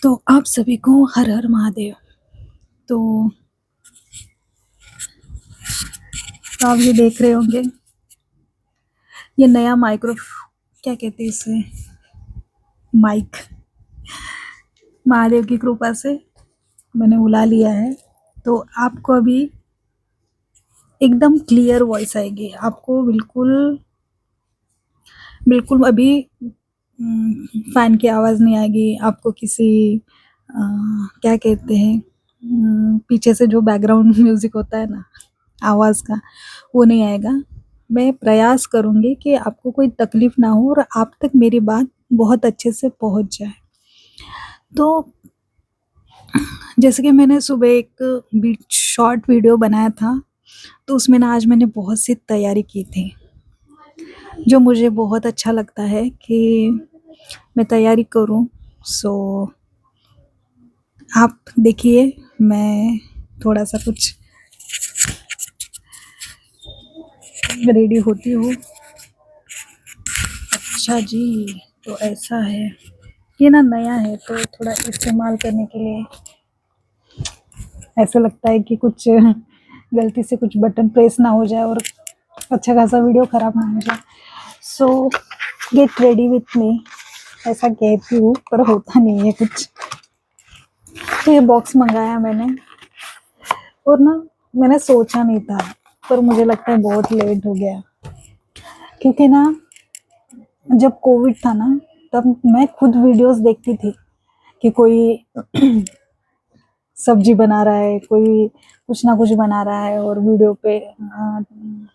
तो आप सभी को हर हर महादेव। तो आप ये देख रहे होंगे, ये नया माइक्रो क्या कहते हैं इसे, माइक महादेव की कृपा से मैंने बुला लिया है। तो आपको अभी एकदम क्लियर वॉइस आएगी, आपको बिल्कुल बिल्कुल अभी फैन की आवाज़ नहीं आएगी, आपको किसी क्या कहते हैं पीछे से जो बैकग्राउंड म्यूज़िक होता है ना आवाज़ का, वो नहीं आएगा। मैं प्रयास करूँगी कि आपको कोई तकलीफ़ ना हो और आप तक मेरी बात बहुत अच्छे से पहुँच जाए। तो जैसे कि मैंने सुबह एक शॉर्ट वीडियो बनाया था, तो उसमें ना आज मैंने बहुत सी तैयारी की थी, जो मुझे बहुत अच्छा लगता है कि मैं तैयारी करूँ। सो आप देखिए, मैं थोड़ा सा कुछ रेडी होती हूँ। अच्छा जी, तो ऐसा है, ये ना नया है तो थोड़ा इस्तेमाल करने के लिए ऐसा लगता है कि कुछ गलती से कुछ बटन प्रेस ना हो जाए और अच्छा खासा वीडियो ख़राब ना हो जाए। सो गेट रेडी विथ मी, ऐसा कहती हूँ पर होता नहीं है कुछ। तो ये बॉक्स मंगाया मैंने, और ना मैंने सोचा नहीं था, पर मुझे लगता है बहुत लेट हो गया, क्योंकि ना जब कोविड था ना तब मैं खुद वीडियोस देखती थी कि कोई सब्जी बना रहा है, कोई कुछ ना कुछ बना रहा है और वीडियो पे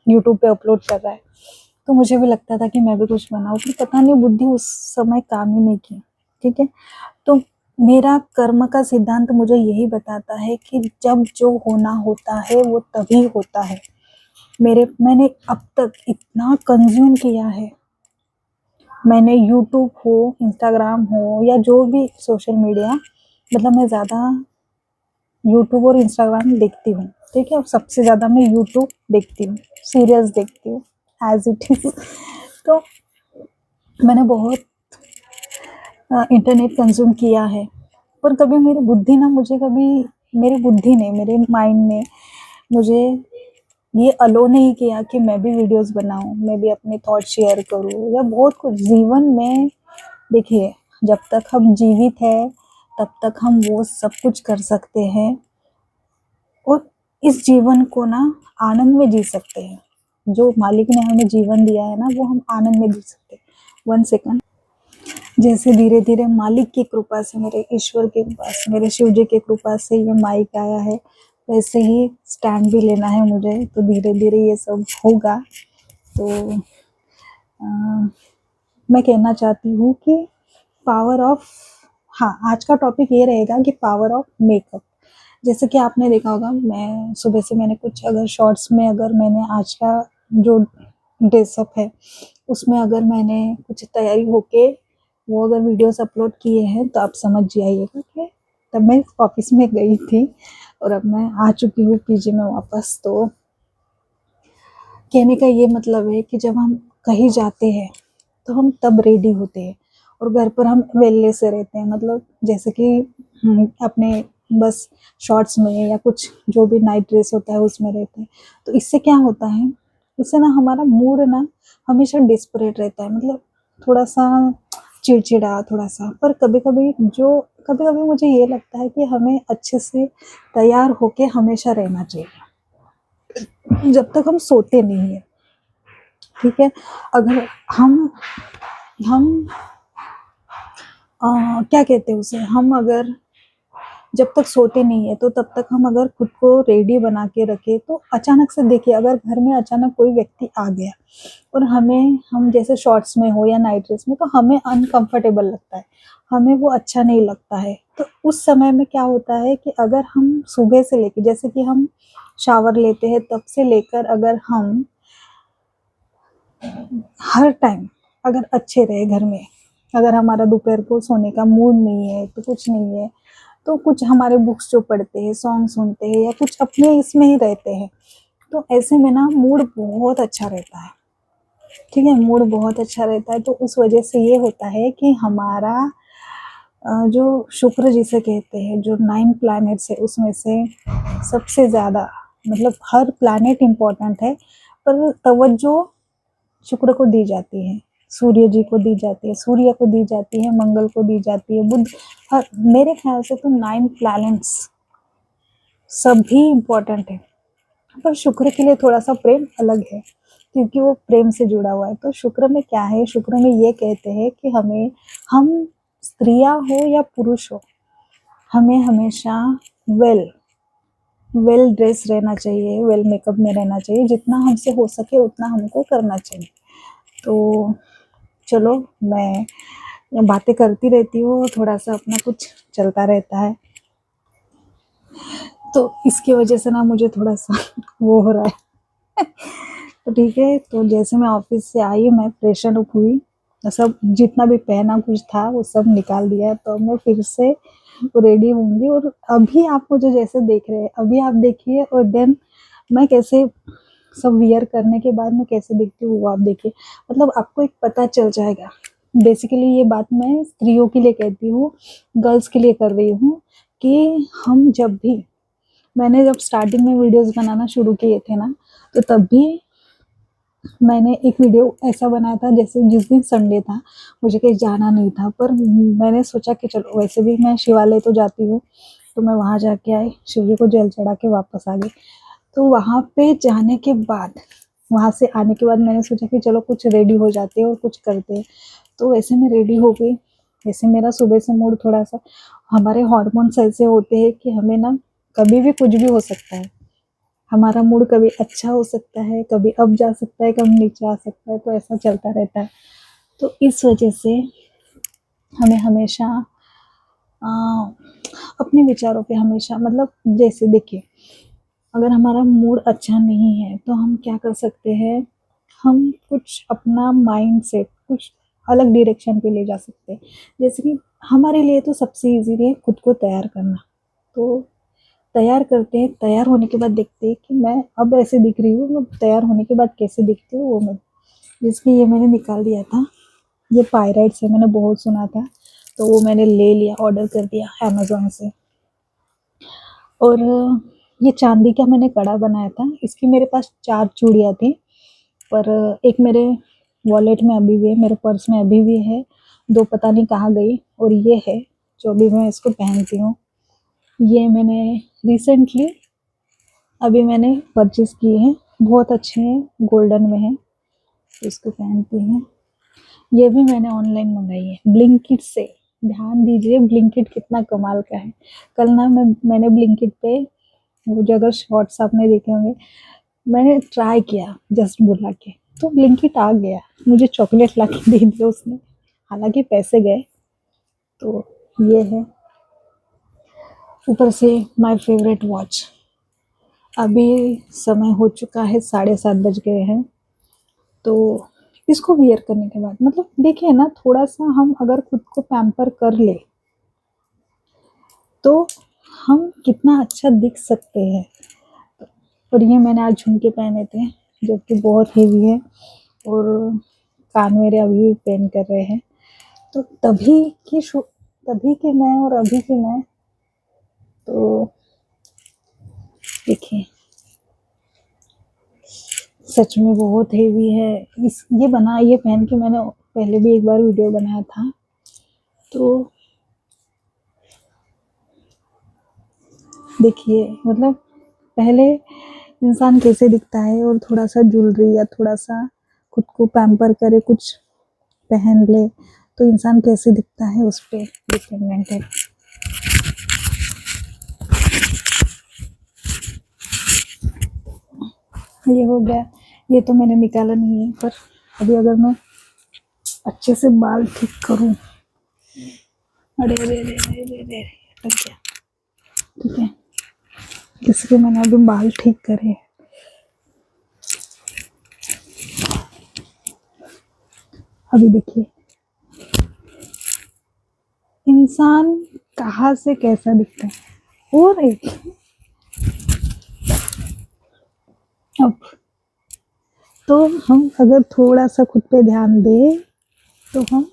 यूट्यूब पे अपलोड कर रहा है। तो मुझे भी लगता था कि मैं भी कुछ बनाऊँ, फिर पता नहीं बुद्धि उस समय काम ही नहीं की। ठीक है, तो मेरा कर्म का सिद्धांत मुझे यही बताता है कि जब जो होना होता है वो तभी होता है। मैंने अब तक इतना कंज्यूम किया है, मैंने यूट्यूब हो, इंस्टाग्राम हो या जो भी सोशल मीडिया, मतलब मैं ज़्यादा यूट्यूब और इंस्टाग्राम देखती हूँ। ठीक है, सबसे ज़्यादा मैं यूट्यूब देखती हूँ, सीरियल्स देखती हूँ एज इट इज़। तो मैंने बहुत इंटरनेट कंज्यूम किया है, पर कभी मेरी बुद्धि ना मुझे कभी मेरी बुद्धि ने, मेरे माइंड ने मुझे ये अलो नहीं किया कि मैं भी वीडियोस बनाऊं, मैं भी अपने थॉट शेयर करूं या बहुत कुछ जीवन में। देखिए, जब तक हम जीवित हैं तब तक हम वो सब कुछ कर सकते हैं और इस जीवन को ना आनंद में जी सकते हैं। जो मालिक ने हमें जीवन दिया है ना, वो हम आनंद में जी सकते हैं। 1 सेकंड। जैसे धीरे धीरे मालिक की कृपा से, मेरे ईश्वर की कृपा से, मेरे शिव जी की कृपा से ये माइक आया है, वैसे ही स्टैंड भी लेना है मुझे, तो धीरे धीरे ये सब होगा। तो मैं कहना चाहती हूँ कि पावर ऑफ, हाँ, आज का टॉपिक ये रहेगा कि पावर ऑफ मेकअप। जैसे कि आपने देखा होगा, मैं सुबह से मैंने कुछ अगर शॉर्ट्स में, अगर मैंने आज का जो ड्रेसअप है उसमें अगर मैंने कुछ तैयारी होके वो अगर वीडियोस अपलोड किए हैं तो आप समझ जाइएगा कि तब मैं ऑफिस में गई थी और अब मैं आ चुकी हूँ पीजी में वापस। तो कहने का ये मतलब है कि जब हम कहीं जाते हैं तो हम तब रेडी होते हैं और घर पर हम वेले से रहते हैं, मतलब जैसे कि अपने बस शॉर्ट्स में या कुछ जो भी नाइट ड्रेस होता है उसमें रहते हैं। तो इससे क्या होता है, उससे ना हमारा मूड ना हमेशा डिस्परेट रहता है, मतलब थोड़ा सा चिड़चिड़ा थोड़ा सा। पर कभी कभी मुझे ये लगता है कि हमें अच्छे से तैयार होके हमेशा रहना चाहिए, जब तक हम सोते नहीं है। ठीक है, अगर हम क्या कहते हैं उसे, हम अगर जब तक सोते नहीं है तो तब तक हम अगर खुद को रेडी बना के रखे, तो अचानक से देखिए, अगर घर में अचानक कोई व्यक्ति आ गया और हम जैसे शॉर्ट्स में हो या नाइट ड्रेस में, तो हमें अनकंफर्टेबल लगता है, हमें वो अच्छा नहीं लगता है। तो उस समय में क्या होता है कि अगर हम सुबह से लेकर, जैसे कि हम शावर लेते हैं तब से लेकर, अगर हम हर टाइम अगर अच्छे रहे घर में, अगर हमारा दोपहर को सोने का मूड नहीं है तो कुछ नहीं है, तो कुछ हमारे बुक्स जो पढ़ते हैं, सॉन्ग सुनते हैं या कुछ अपने इसमें ही रहते हैं, तो ऐसे में ना मूड बहुत अच्छा रहता है। ठीक है, मूड बहुत अच्छा रहता है। तो उस वजह से ये होता है कि हमारा जो शुक्र जिसे कहते हैं, जो 9 प्लैनेट्स है उसमें से सबसे ज़्यादा, मतलब हर प्लैनेट इम्पोर्टेंट है, पर तवज्जो शुक्र को दी जाती है, सूर्य जी को दी जाती है, सूर्य को दी जाती है, मंगल को दी जाती है, बुध, हर, मेरे ख्याल से तो 9 प्लैनेट्स सभी इम्पोर्टेंट है, पर शुक्र के लिए थोड़ा सा प्रेम अलग है, क्योंकि वो प्रेम से जुड़ा हुआ है। तो शुक्र में क्या है, शुक्र में ये कहते हैं कि हमें, हम स्त्रियां हो या पुरुष हो, हमें हमेशा वेल वेल ड्रेस रहना चाहिए, वेल मेकअप में रहना चाहिए, जितना हमसे हो सके उतना हमको करना चाहिए। तो चलो, मैं बातें करती रहती हूँ, थोड़ा सा अपना कुछ चलता रहता है, तो इसकी वजह से ना मुझे थोड़ा सा वो हो रहा है। तो ठीक है, तो जैसे मैं ऑफिस से आई, मैं फ्रेशन अप हुई, तो सब जितना भी पहना कुछ था वो सब निकाल दिया, तो मैं फिर से रेडी होंगी। और अभी आप मुझे जैसे देख रहे हैं, अभी आप देखिए, और देन मैं कैसे, सब वियर करने के बाद मैं कैसे दिखती हूँ वो आप देखिए, मतलब आपको एक पता चल जाएगा। बेसिकली ये बात मैं स्त्रियों के लिए कहती हूँ, गर्ल्स के लिए कर रही हूँ, कि हम जब भी, मैंने जब स्टार्टिंग में वीडियोस बनाना शुरू किए थे ना, तो तब भी मैंने एक वीडियो ऐसा बनाया था, जैसे जिस दिन संडे था, मुझे कहीं जाना नहीं था, पर मैंने सोचा कि चलो, वैसे भी मैं शिवालय तो जाती हूँ, तो मैं वहाँ जाके आई, शिव जी को जल चढ़ा के वापस आ गई। तो वहाँ पे जाने के बाद, वहाँ से आने के बाद मैंने सोचा कि चलो कुछ रेडी हो जाते हैं और कुछ करते हैं। तो वैसे मैं रेडी हो गई। वैसे मेरा सुबह से मूड थोड़ा सा, हमारे हार्मोन्स ऐसे होते हैं कि हमें ना कभी भी कुछ भी हो सकता है, हमारा मूड कभी अच्छा हो सकता है, कभी अप जा सकता है, कभी नीचे आ सकता है, तो ऐसा चलता रहता है। तो इस वजह से हमें हमेशा आ, अपने विचारों पे हमेशा, मतलब जैसे देखिए, अगर हमारा मूड अच्छा नहीं है तो हम क्या कर सकते हैं, हम कुछ अपना माइंड सेट कुछ अलग डायरेक्शन पे ले जा सकते हैं। जैसे कि हमारे लिए तो सबसे ईजी है खुद को तैयार करना। तो तैयार करते हैं, तैयार होने के बाद देखते हैं कि मैं अब ऐसे दिख रही हूँ, मैं तैयार होने के बाद कैसे दिखती हूँ वो मैं, जिसकी ये मैंने निकाल दिया था, ये पायराइट्स है, मैंने बहुत सुना था, तो वो मैंने ले लिया, ऑर्डर कर दिया अमेज़न से। और ये चांदी का मैंने कड़ा बनाया था, इसकी मेरे पास 4 चूड़ियाँ थी, पर एक मेरे वॉलेट में अभी भी है, मेरे पर्स में अभी भी है, 2 पता नहीं कहाँ गई, और ये है जो अभी मैं इसको पहनती हूँ। ये मैंने रिसेंटली अभी मैंने परचेज़ किए हैं, बहुत अच्छे हैं, गोल्डन में है, इसको पहनती हैं। ये भी मैंने ऑनलाइन मंगाई है, ब्लिंकिट से। ध्यान दीजिए, ब्लिंकिट कितना कमाल का है। कल ना मैंने ब्लिंकिट पे, वो जो अगर शॉर्ट्स आपने देखे होंगे, मैंने ट्राई किया जस्ट बुला के, तो ब्लिंकिट आ गया, मुझे चॉकलेट ला के दे दिया उसने, हालांकि पैसे गए। तो ये है, ऊपर से माय फेवरेट वॉच। अभी समय हो चुका है, 7:30 बज गए हैं। तो इसको वियर करने के बाद, मतलब देखिए ना, थोड़ा सा हम अगर खुद को पैम्पर कर ले तो हम कितना अच्छा दिख सकते हैं। और ये मैंने आज झुमके पहने थे, जो कि बहुत हेवी है, और कान मेरे अभी भी पेन कर रहे हैं। तो तभी की मैं और अभी की मैं, तो देखिए, सच में बहुत हेवी है। ये पहन के मैंने पहले भी एक बार वीडियो बनाया था। तो देखिए, मतलब पहले इंसान कैसे दिखता है, और थोड़ा सा ज्वेलरी या थोड़ा सा खुद को पैम्पर करे, कुछ पहन ले, तो इंसान कैसे दिखता है उस पर डिपेंडेंट है। ये हो गया, ये तो मैंने निकाला नहीं है, पर अभी अगर मैं अच्छे से बाल ठीक करूं, अरे अरे अरे अरे अरे अरे, अटक गया। ठीक है, इसलिए मैंने अभी बाल ठीक करे। अभी देखिए, इंसान कहाँ से कैसा दिखता है। और एक, अब तो हम अगर थोड़ा सा खुद पे ध्यान दें, तो हम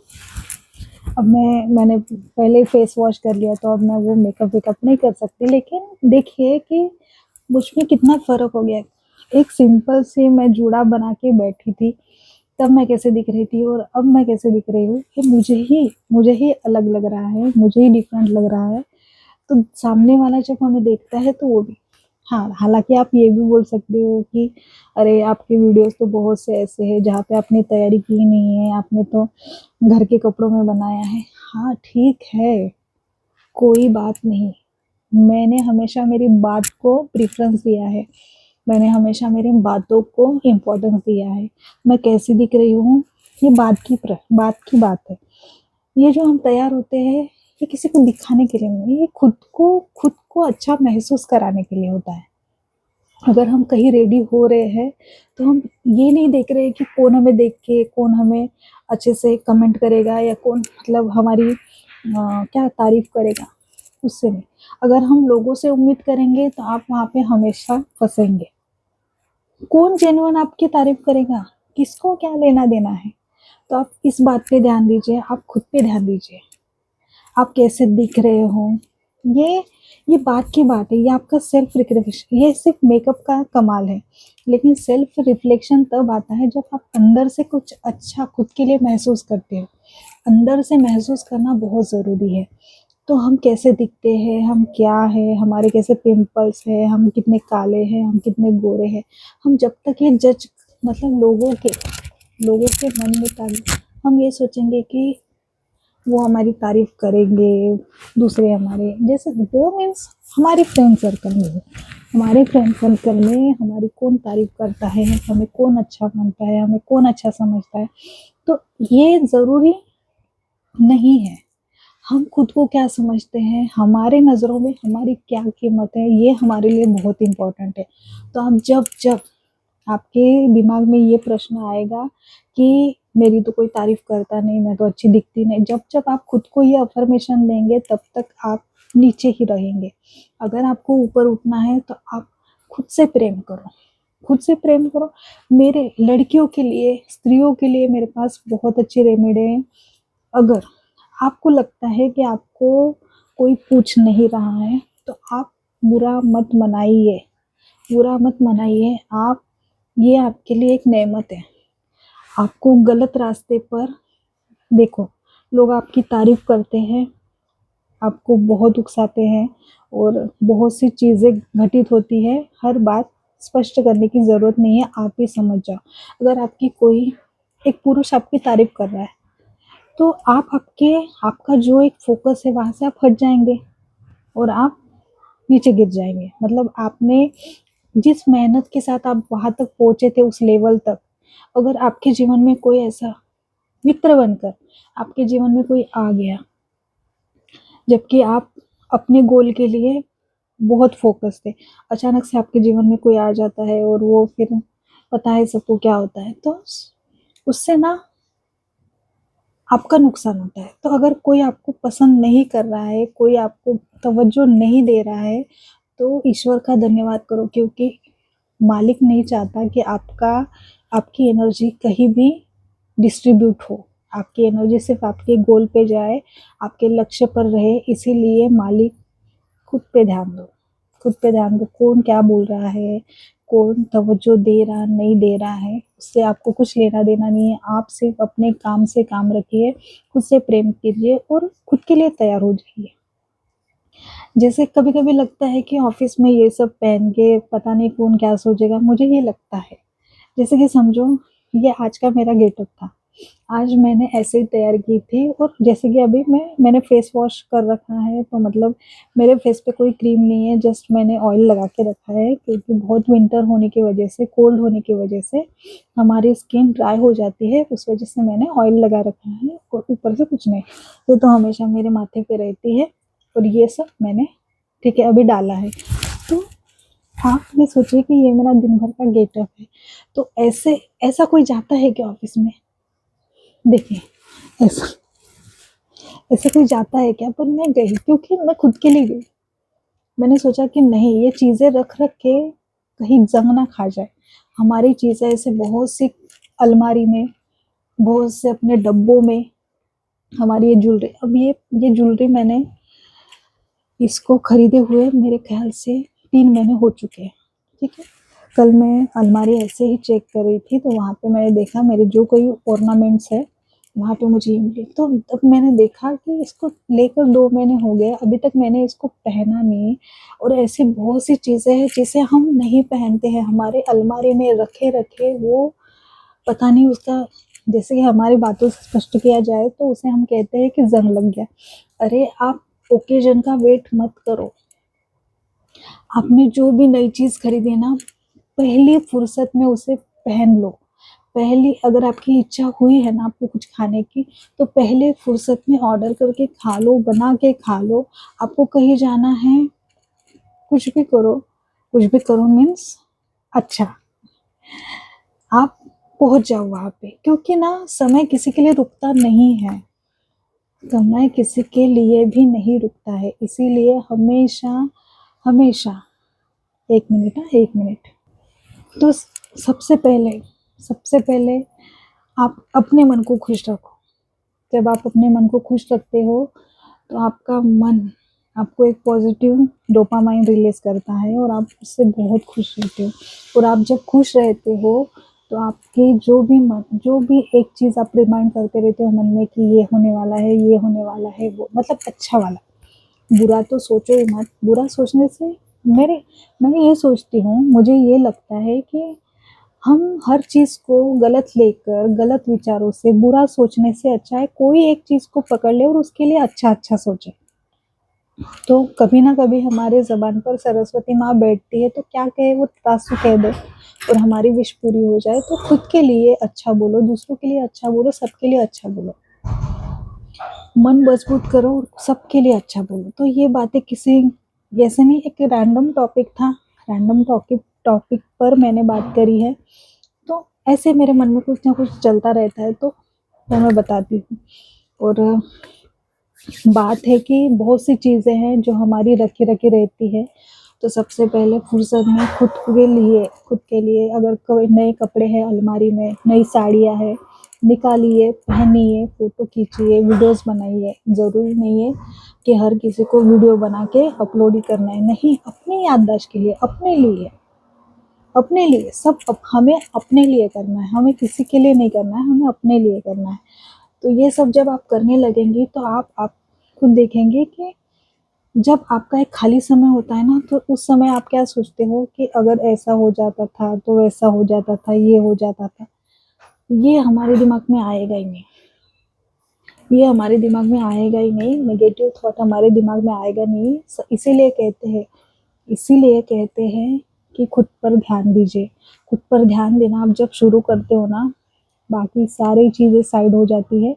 अब मैंने पहले फेस वॉश कर लिया, तो अब मैं वो मेकअप वेकअप नहीं कर सकती। लेकिन देखिए कि मुझ में कितना फ़र्क हो गया है। एक सिंपल सी मैं जूड़ा बना के बैठी थी, तब मैं कैसे दिख रही थी और अब मैं कैसे दिख रही हूँ, ये मुझे ही अलग लग रहा है, मुझे ही डिफरेंट लग रहा है। तो सामने वाला जब हमें देखता है तो वो भी, हाँ, हालाँकि आप ये भी बोल सकते हो कि अरे! आपके वीडियोज़ तो बहुत से ऐसे हैं जहाँ पे आपने तैयारी की नहीं है, आपने तो घर के कपड़ों में बनाया है। हाँ, ठीक है, कोई बात नहीं। मैंने हमेशा मेरी बात को प्रेफ़रेंस दिया है। मैंने हमेशा मेरी बातों को इम्पोर्टेंस दिया है। मैं कैसी दिख रही हूँ, ये बात है। ये जो हम तैयार होते हैं, ये किसी को दिखाने के लिए नहीं, ये खुद को अच्छा महसूस कराने के लिए होता है। अगर हम कहीं रेडी हो रहे हैं, तो हम ये नहीं देख रहे हैं कि कौन हमें अच्छे से कमेंट करेगा या कौन मतलब हमारी क्या तारीफ़ करेगा, उससे नहीं। अगर हम लोगों से उम्मीद करेंगे, तो आप वहाँ पे हमेशा फँसेंगे। कौन जेन्युइन आपकी तारीफ़ करेगा? किसको क्या लेना-देना है? तो आप इस बात पे ध्यान दीजिए, आप खुद पे ध्यान दीजिए। आप कैसे दिख रहे हो, ये ये बात की बात है, ये आपका सेल्फ रिफ्लेक्शन, ये सिर्फ मेकअप का कमाल है। लेकिन सेल्फ रिफ्लेक्शन तब आता है जब आप अंदर से कुछ अच्छा खुद के लिए महसूस करते हो। अंदर से महसूस करना बहुत ज़रूरी है। तो हम कैसे दिखते हैं, हम क्या हैं, हमारे कैसे पिंपल्स हैं, हम कितने काले हैं, हम कितने गोरे हैं, हम जब तक ये जज मतलब लोगों के मन में हम ये सोचेंगे कि वो हमारी तारीफ करेंगे, दूसरे हमारे जैसे वो मीन्स हमारे फ्रेंड सर्कल में, हमारे फ्रेंड सर्कल में हमारी कौन तारीफ करता है, हमें कौन अच्छा मानता है, हमें कौन अच्छा समझता है, तो ये ज़रूरी नहीं है। हम खुद को क्या समझते हैं, हमारे नज़रों में हमारी क्या कीमत है, ये हमारे लिए बहुत इम्पोर्टेंट है। तो आप जब आपके दिमाग में ये प्रश्न आएगा कि मेरी तो कोई तारीफ़ करता नहीं, मैं तो अच्छी दिखती नहीं। जब-जब आप खुद को ये अफ़र्मेशन देंगे, तब तक आप नीचे ही रहेंगे। अगर आपको ऊपर उठना है, तो आप खुद से प्रेम करो, खुद से प्रेम करो। मेरे लड़कियों के लिए, स्त्रियों के लिए मेरे पास बहुत अच्छी रेमेडी है। अगर आपको लगता है कि आपको कोई पूछ नहीं रहा है, तो आप बुरा मत मनाइए, बुरा मत मनाइए। आप ये आपके लिए एक नेमत है। आपको गलत रास्ते पर देखो, लोग आपकी तारीफ़ करते हैं, आपको बहुत उकसाते हैं और बहुत सी चीज़ें घटित होती है। हर बात स्पष्ट करने की ज़रूरत नहीं है, आप ही समझ जाओ। अगर आपकी कोई एक पुरुष आपकी तारीफ़ कर रहा है, तो आपका जो एक फ़ोकस है, वहाँ से आप हट जाएँगे और आप नीचे गिर जाएँगे। मतलब आपने जिस मेहनत के साथ आप वहाँ तक पहुँचे थे उस लेवल तक, अगर आपके जीवन में कोई ऐसा मित्र बनकर आपके जीवन में कोई आ गया, जबकि आप अपने गोल के लिए बहुत फ़ोकस थे, अचानक से आपके जीवन में कोई आ जाता है और वो फिर पता है सबको क्या होता है, तो उससे ना आपका नुकसान होता है। तो अगर कोई आपको पसंद नहीं कर रहा है, कोई आपको तवज्जो नहीं दे रहा है, तो ईश्वर का धन्यवाद करो, क्योंकि मालिक नहीं चाहता कि आपकी एनर्जी कहीं भी डिस्ट्रीब्यूट हो। आपकी एनर्जी सिर्फ़ आपके गोल पे जाए, आपके लक्ष्य पर रहे, इसीलिए मालिक खुद पे ध्यान दो, खुद पे ध्यान दो। कौन क्या बोल रहा है, कौन तवज्जो दे रहा, नहीं दे रहा है, उससे आपको कुछ लेना-देना नहीं है। आप सिर्फ़ अपने काम से काम रखिए, खुद से प्रेम कीजिए और खुद के लिए तैयार हो जाइए। जैसे कभी-कभी लगता है कि ऑफ़िस में ये सब पहन के पता नहीं कौन क्या सोचेगा, मुझे ये लगता है। जैसे कि समझो, ये आज का मेरा गेटअप था। आज मैंने ऐसे ही तैयार की थी और जैसे कि अभी मैंने फेस वॉश कर रखा है, तो मतलब मेरे फेस पे कोई क्रीम नहीं है, जस्ट मैंने ऑयल लगा के रखा है, क्योंकि बहुत विंटर होने की वजह से, कोल्ड होने की वजह से हमारी स्किन ड्राई हो जाती है, उस वजह से मैंने ऑयल लगा रखा है और ऊपर से कुछ नहीं। ये तो हमेशा मेरे माथे पे रहती है और ये सब मैंने ठीक है अभी डाला है। तो आप ये सोचिए कि ये मेरा दिन भर का गेटअप है, तो ऐसा कोई जाता है क्या ऑफ़िस में? देखिए, ऐसा ऐसा कोई जाता है क्या? पर मैं गई, क्योंकि मैं खुद के लिए गई। मैंने सोचा कि नहीं, ये चीज़ें रख-रख के कहीं ज़ंग ना खा जाए। हमारी चीज़ें ऐसे बहुत सी अलमारी में, बहुत से अपने डब्बों में हमारी ये ज्वेलरी, अब ये ज्वेलरी मैंने इसको खरीदे हुए मेरे ख्याल से 3 महीने हो चुके हैं। ठीक है, कल मैं अलमारी ऐसे ही चेक कर रही थी, तो वहाँ पे मैंने देखा मेरे जो कोई ऑर्नामेंट्स है वहाँ पे मुझे ये मिले। तो तब मैंने देखा कि इसको लेकर 2 महीने हो गए, अभी तक मैंने इसको पहना नहीं। और ऐसी बहुत सी चीज़ें हैं जिसे हम नहीं पहनते हैं, हमारे अलमारी में रखे रखे वो पता नहीं उसका, जैसे कि हमारी बातों से स्पष्ट किया जाए तो उसे हम कहते हैं कि जंग लग गया। अरे आप ओकेजन का वेट मत करो, आपने जो भी नई चीज़ खरीदी है ना, पहली फुर्सत में उसे पहन लो। पहली अगर आपकी इच्छा हुई है ना आपको कुछ खाने की, तो पहले फुर्सत में ऑर्डर करके खा लो, बना के खा लो। आपको कहीं जाना है, कुछ भी करो, कुछ भी करो मीन्स अच्छा, आप पहुंच जाओ वहां पे, क्योंकि ना समय किसी के लिए रुकता नहीं है, समय किसी के लिए भी नहीं रुकता है। इसीलिए हमेशा हमेशा, 1 मिनट, हाँ 1 मिनट। तो सबसे पहले आप अपने मन को खुश रखो। जब आप अपने मन को खुश रखते हो तो आपका मन आपको एक पॉजिटिव डोपामाइन रिलीज करता है और आप उससे बहुत खुश रहते हो। और आप जब खुश रहते हो तो आपके जो भी एक चीज़ आप रिमाइंड करते रहते हो मन में कि ये होने वाला है, ये होने वाला है, वो मतलब अच्छा वाला। बुरा तो सोचो ही मत, बुरा सोचने से मेरे मैं ये सोचती हूँ, मुझे ये लगता है कि हम हर चीज़ को गलत लेकर, गलत विचारों से, बुरा सोचने से अच्छा है कोई एक चीज़ को पकड़ ले और उसके लिए अच्छा-अच्छा सोचे। तो कभी ना कभी हमारे ज़बान पर सरस्वती माँ बैठती है, तो क्या कहे वो तरासू कह दो और हमारी विश पूरी हो जाए। तो खुद के लिए अच्छा बोलो, दूसरों के लिए अच्छा बोलो, सबके लिए अच्छा बोलो। मन मजबूत करो और सबके लिए अच्छा बोलो। तो ये बातें किसी ऐसे नहीं, एक रैंडम टॉपिक था, रैंडम टॉपिक टॉपिक पर मैंने बात करी है। तो ऐसे मेरे मन में कुछ ना कुछ चलता रहता है, तो वो मैं बताती हूँ। और बात है कि बहुत सी चीज़ें हैं जो हमारी रखी रखी रहती है। तो सबसे पहले फुर्सत में खुद के लिए अगर कोई नए कपड़े हैं अलमारी में, नई साड़ियाँ हैं, निकालिए, पहनिए, फ़ोटो खींचिए, वीडियोस बनाइए। ज़रूरी नहीं है कि हर किसी को वीडियो बना के अपलोड ही करना है, नहीं, अपनी याददाश्त के लिए, अपने लिए सब हमें अपने लिए करना है, हमें किसी के लिए नहीं करना है, हमें अपने लिए करना है। तो ये सब जब आप करने लगेंगी तो आप खुद देखेंगे कि जब आपका एक खाली समय होता है ना, तो उस समय आप क्या सोचते हो कि अगर ऐसा हो जाता था, तो वैसा हो जाता था, ये हो जाता था। ये हमारे दिमाग में आएगा ही नहीं, ये हमारे दिमाग में आएगा ही नहीं, नेगेटिव थॉट हमारे दिमाग में आएगा नहीं। इसीलिए कहते हैं कि खुद पर ध्यान दीजिए। खुद पर ध्यान देना आप जब शुरू करते हो ना, बाकी सारी चीज़ें साइड हो जाती है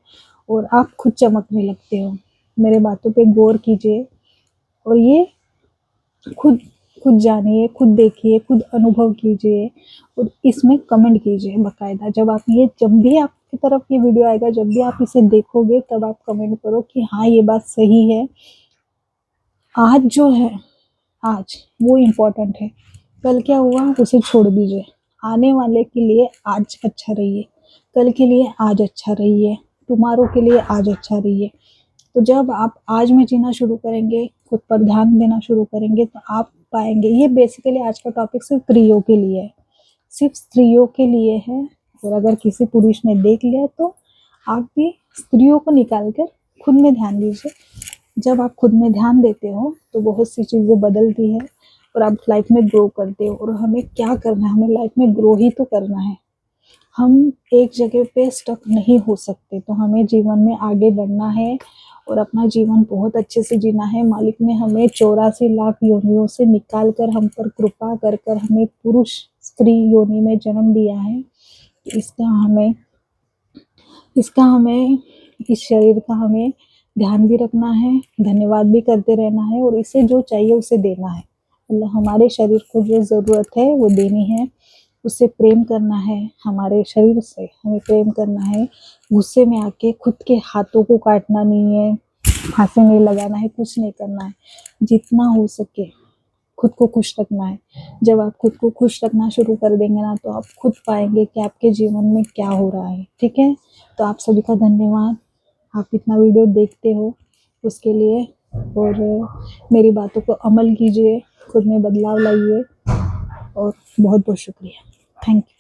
और आप खुद चमकने लगते हो। मेरे बातों पे गौर कीजिए और ये खुद खुद जानिए, खुद देखिए, खुद अनुभव कीजिए और इसमें कमेंट कीजिए बाकायदा। जब भी आपकी तरफ ये वीडियो आएगा, जब भी आप इसे देखोगे, तब आप कमेंट करो कि हाँ ये बात सही है। आज जो है, आज वो इम्पोर्टेंट है, कल क्या हुआ उसे छोड़ दीजिए। आने वाले के लिए आज अच्छा रहिए, कल के लिए आज अच्छा रहिए, टुमारो के लिए आज अच्छा रहिए। तो जब आप आज में जीना शुरू करेंगे, खुद पर ध्यान देना शुरू करेंगे, तो आप पाएंगे। ये बेसिकली आज का टॉपिक सिर्फ स्त्रियों के लिए है, सिर्फ स्त्रियों के लिए है। और अगर किसी पुरुष ने देख लिया तो आप भी स्त्रियों को निकाल कर खुद में ध्यान दीजिए। जब आप खुद में ध्यान देते हो तो बहुत सी चीज़ें बदलती है और आप लाइफ में ग्रो करते हो। और हमें क्या करना है, हमें लाइफ में ग्रो ही तो करना है। हम एक जगह पे स्टक नहीं हो सकते, तो हमें जीवन में आगे बढ़ना है और अपना जीवन बहुत अच्छे से जीना है। मालिक ने हमें 84 लाख योनियों से निकाल कर हम पर कृपा कर कर हमें पुरुष स्त्री योनि में जन्म दिया है। इसका हमें इसका हमें इस शरीर का हमें ध्यान भी रखना है, धन्यवाद भी करते रहना है और इसे जो चाहिए उसे देना है। मतलब हमारे शरीर को जो ज़रूरत है वो देनी है, उससे प्रेम करना है, हमारे शरीर से हमें प्रेम करना है। गुस्से में आके खुद के हाथों को काटना नहीं है, फांसी नहीं लगाना है, कुछ नहीं करना है। जितना हो सके खुद को खुश रखना है। जब आप खुद को खुश रखना शुरू कर देंगे ना, तो आप खुद पाएंगे कि आपके जीवन में क्या हो रहा है। ठीक है, तो आप सभी का धन्यवाद। आप इतना वीडियो देखते हो उसके लिए, और मेरी बातों को अमल कीजिए, खुद में बदलाव लाइए, और बहुत बहुत शुक्रिया। Thank you.